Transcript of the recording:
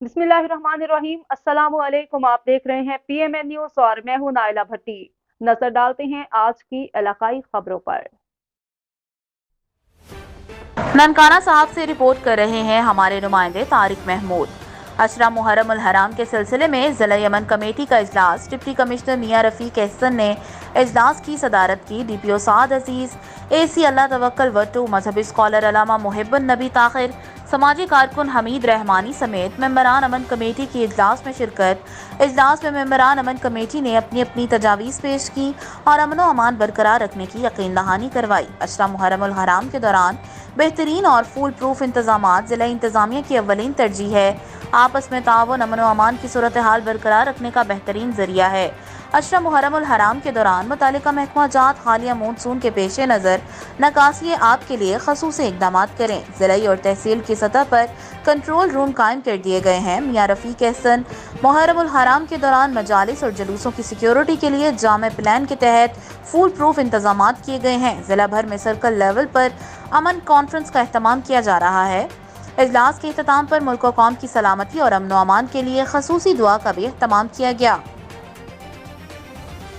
बिस्मिल्लाहिर्रहमानिर्रहीम। अस्सलाम वालेकुम। आप देख रहे हैं PMN न्यूज़ और मैं हूं नाइला भट्टी। नजर डालते हैं आज की इलाकाई खबरों पर। ननकाना साहब से रिपोर्ट कर रहे हैं हमारे नुमाइंदे तारिक महमूद। अशरा मुहर्रम उल हराम के सिलसिले में ज़िला यमन कमेटी का इजलास डिप्टी कमिश्नर मियां रफ़ीक एहसन ने इजलास की सदारत की। DPO साद अजीज़, AC अल्लाह तवक्कल वट्टू, मजहबी स्कॉलर अल्लामा मुहिब्बुन नबी ताहिर, समाजी कारकुन हमीद रहमानी समेत मेंबरान अमन कमेटी की इजलास में शिरकत। इजलास में मेंबरान अमन कमेटी ने अपनी अपनी तजावीज़ पेश की और अमन व अमान बरकरार रखने की यकीन दहानी करवाई। अशरा मुहर्रम उल हराम के दौरान बेहतरीन और फूल प्रूफ इंतजामात ज़िला इंतजामिया की अव्वलीन तरजीह है। आपस में ताउन अमन व अमान की सूरत हाल बरकरार रखने का बेहतरीन जरिया है। अशरा मुहर्रम उल हराम के दौरान मुतालिका महकमा जात हालिया मानसून के पेश नज़र नकासी आब के लिए खसूसी इकदाम करें। ज़िलाई और तहसील की सतह पर कंट्रोल रूम कायम कर दिए गए हैं। मियां रफ़ीक एहसन, मुहर्रम उल हराम के दौरान मजालिस और जुलूसों की सिक्योरिटी के लिए जामे प्लान के तहत फुल प्रूफ इंतजाम किए गए हैं। ज़िला भर में सर्कल लेवल पर अमन कॉन्फ्रेंस का अहतमाम किया जा रहा है। इजलास के अख्ताम पर मुल्क और कौम की सलामती और अमन व अमान के लिए खसूसी दुआ का भी अहतमाम किया गया।